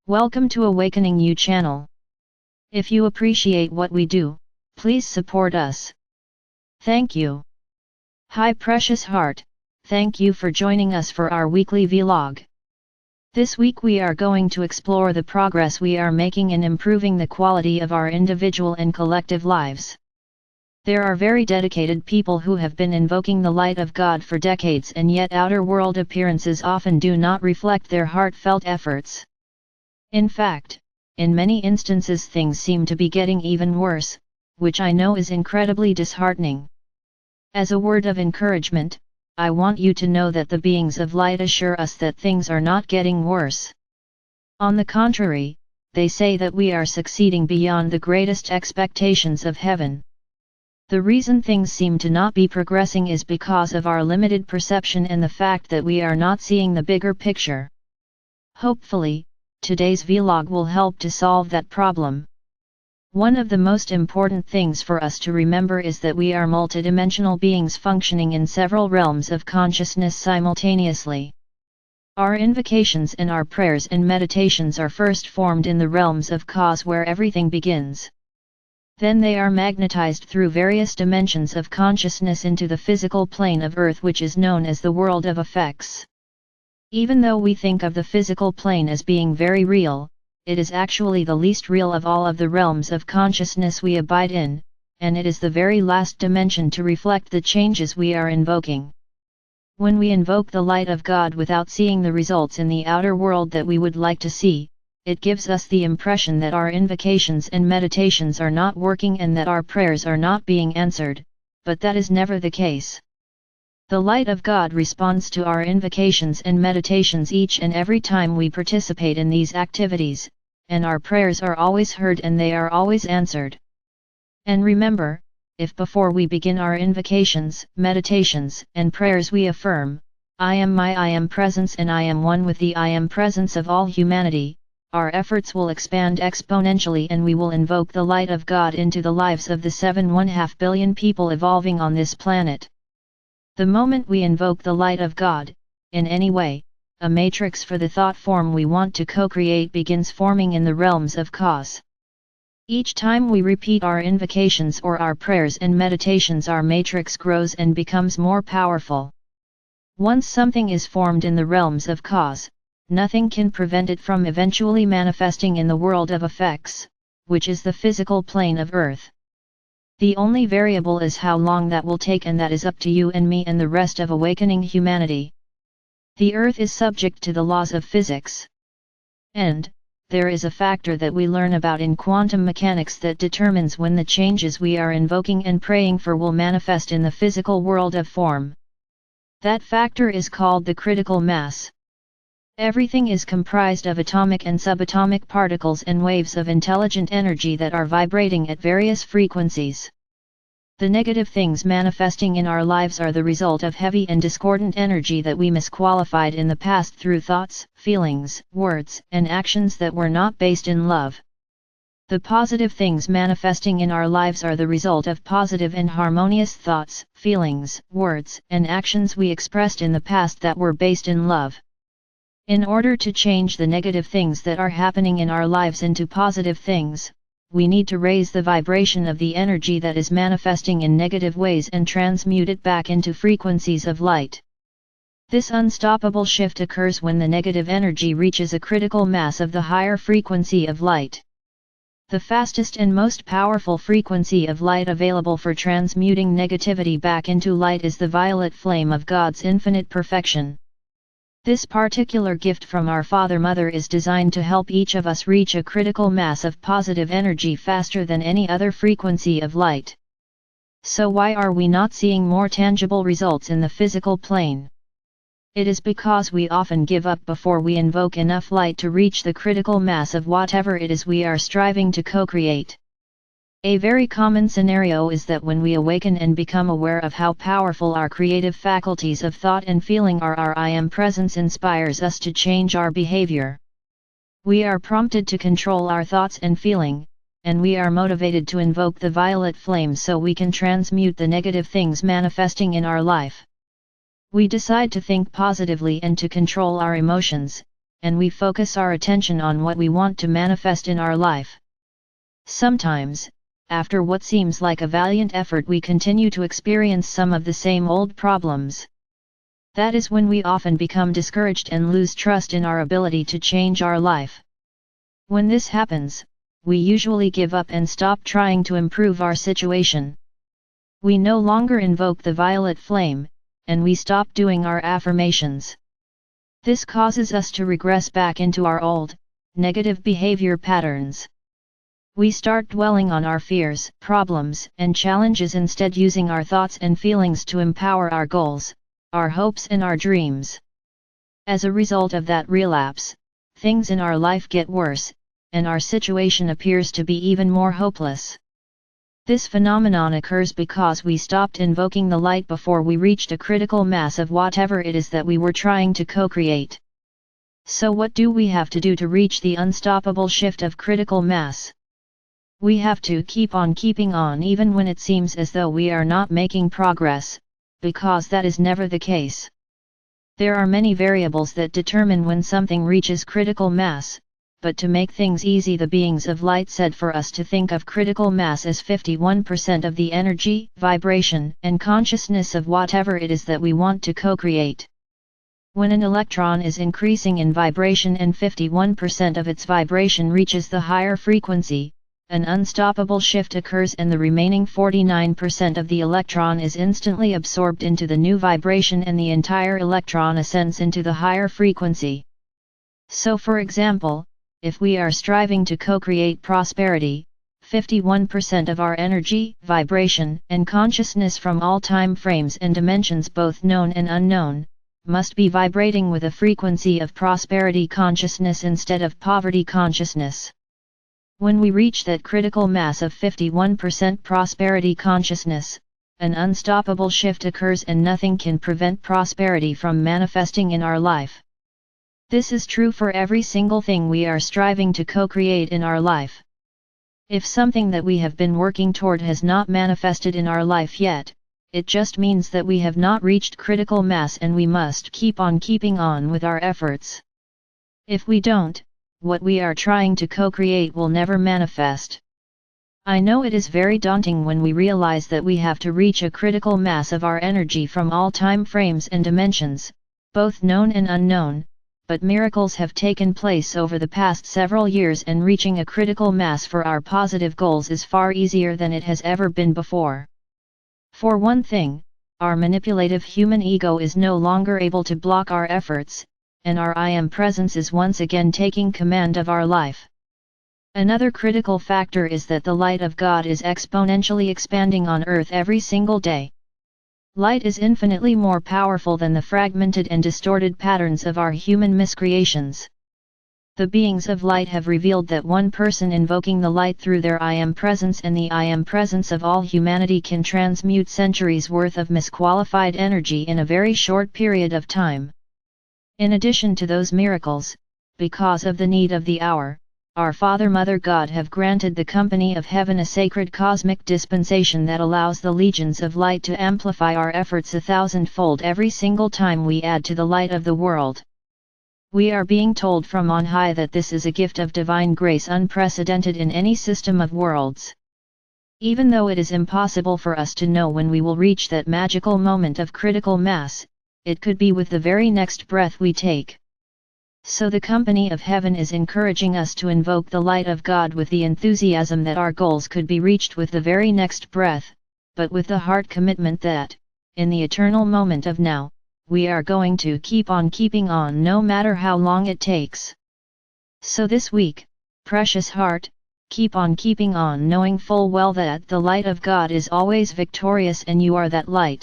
Welcome to Awakening You channel. If you appreciate what we do, please support us. Thank you. Hi precious heart, thank you for joining us for our weekly vlog. This week we are going to explore the progress we are making in improving the quality of our individual and collective lives. There are very dedicated people who have been invoking the light of God for decades, and yet outer world appearances often do not reflect their heartfelt efforts. In fact, in many instances things seem to be getting even worse, which I know is incredibly disheartening. As a word of encouragement, I want you to know that the beings of light assure us that things are not getting worse. On the contrary, they say that we are succeeding beyond the greatest expectations of heaven. The reason things seem to not be progressing is because of our limited perception and the fact that we are not seeing the bigger picture. Hopefully, today's vlog will help to solve that problem. One of the most important things for us to remember is that we are multidimensional beings functioning in several realms of consciousness simultaneously. Our invocations and our prayers and meditations are first formed in the realms of cause, where everything begins. Then they are magnetized through various dimensions of consciousness into the physical plane of Earth, which is known as the world of effects. Even though we think of the physical plane as being very real, it is actually the least real of all of the realms of consciousness we abide in, and it is the very last dimension to reflect the changes we are invoking. When we invoke the light of God without seeing the results in the outer world that we would like to see, it gives us the impression that our invocations and meditations are not working and that our prayers are not being answered, but that is never the case. The light of God responds to our invocations and meditations each and every time we participate in these activities, and our prayers are always heard and they are always answered. And remember, if before we begin our invocations, meditations, and prayers we affirm, I am presence and I am one with the I am presence of all humanity, our efforts will expand exponentially and we will invoke the light of God into the lives of the 7.5 billion people evolving on this planet. The moment we invoke the light of God, in any way, a matrix for the thought form we want to co-create begins forming in the realms of cause. Each time we repeat our invocations or our prayers and meditations, our matrix grows and becomes more powerful. Once something is formed in the realms of cause, nothing can prevent it from eventually manifesting in the world of effects, which is the physical plane of Earth. The only variable is how long that will take, and that is up to you and me and the rest of awakening humanity. The Earth is subject to the laws of physics. And there is a factor that we learn about in quantum mechanics that determines when the changes we are invoking and praying for will manifest in the physical world of form. That factor is called the critical mass. Everything is comprised of atomic and subatomic particles and waves of intelligent energy that are vibrating at various frequencies. The negative things manifesting in our lives are the result of heavy and discordant energy that we misqualified in the past through thoughts, feelings, words, and actions that were not based in love. The positive things manifesting in our lives are the result of positive and harmonious thoughts, feelings, words, and actions we expressed in the past that were based in love. In order to change the negative things that are happening in our lives into positive things, we need to raise the vibration of the energy that is manifesting in negative ways and transmute it back into frequencies of light. This unstoppable shift occurs when the negative energy reaches a critical mass of the higher frequency of light. The fastest and most powerful frequency of light available for transmuting negativity back into light is the violet flame of God's infinite perfection. This particular gift from our Father Mother is designed to help each of us reach a critical mass of positive energy faster than any other frequency of light. So why are we not seeing more tangible results in the physical plane? It is because we often give up before we invoke enough light to reach the critical mass of whatever it is we are striving to co-create. A very common scenario is that when we awaken and become aware of how powerful our creative faculties of thought and feeling are, our I am presence inspires us to change our behavior. We are prompted to control our thoughts and feeling, and we are motivated to invoke the violet flame so we can transmute the negative things manifesting in our life. We decide to think positively and to control our emotions, and we focus our attention on what we want to manifest in our life. Sometimes, after what seems like a valiant effort, we continue to experience some of the same old problems. That is when we often become discouraged and lose trust in our ability to change our life. When this happens, we usually give up and stop trying to improve our situation. We no longer invoke the violet flame, and we stop doing our affirmations. This causes us to regress back into our old, negative behavior patterns. We start dwelling on our fears, problems, and challenges instead, using our thoughts and feelings to empower our goals, our hopes and our dreams. As a result of that relapse, things in our life get worse, and our situation appears to be even more hopeless. This phenomenon occurs because we stopped invoking the light before we reached a critical mass of whatever it is that we were trying to co-create. So what do we have to do to reach the unstoppable shift of critical mass? We have to keep on keeping on even when it seems as though we are not making progress, because that is never the case. There are many variables that determine when something reaches critical mass, but to make things easy, the beings of light said for us to think of critical mass as 51% of the energy, vibration, and consciousness of whatever it is that we want to co-create. When an electron is increasing in vibration and 51% of its vibration reaches the higher frequency, an unstoppable shift occurs and the remaining 49% of the electron is instantly absorbed into the new vibration and the entire electron ascends into the higher frequency. So for example, if we are striving to co-create prosperity, 51% of our energy, vibration, and consciousness from all time frames and dimensions, both known and unknown, must be vibrating with a frequency of prosperity consciousness instead of poverty consciousness. When we reach that critical mass of 51% prosperity consciousness, an unstoppable shift occurs and nothing can prevent prosperity from manifesting in our life. This is true for every single thing we are striving to co-create in our life. If something that we have been working toward has not manifested in our life yet, it just means that we have not reached critical mass and we must keep on keeping on with our efforts. If we don't, what we are trying to co-create will never manifest. I know it is very daunting when we realize that we have to reach a critical mass of our energy from all time frames and dimensions, both known and unknown, but miracles have taken place over the past several years and reaching a critical mass for our positive goals is far easier than it has ever been before. For one thing, our manipulative human ego is no longer able to block our efforts, and our I Am presence is once again taking command of our life. Another critical factor is that the light of God is exponentially expanding on earth every single day. Light is infinitely more powerful than the fragmented and distorted patterns of our human miscreations. The beings of light have revealed that one person invoking the light through their I Am presence and the I Am presence of all humanity can transmute centuries worth of misqualified energy in a very short period of time. In addition to those miracles, because of the need of the hour, our Father Mother God have granted the company of heaven a sacred cosmic dispensation that allows the legions of light to amplify our efforts 1,000-fold every single time we add to the light of the world. We are being told from on high that this is a gift of divine grace unprecedented in any system of worlds. Even though it is impossible for us to know when we will reach that magical moment of critical mass, it could be with the very next breath we take. So the company of heaven is encouraging us to invoke the light of God with the enthusiasm that our goals could be reached with the very next breath, but with the heart commitment that, in the eternal moment of now, we are going to keep on keeping on no matter how long it takes. So this week, precious heart, keep on keeping on knowing full well that the light of God is always victorious and you are that light.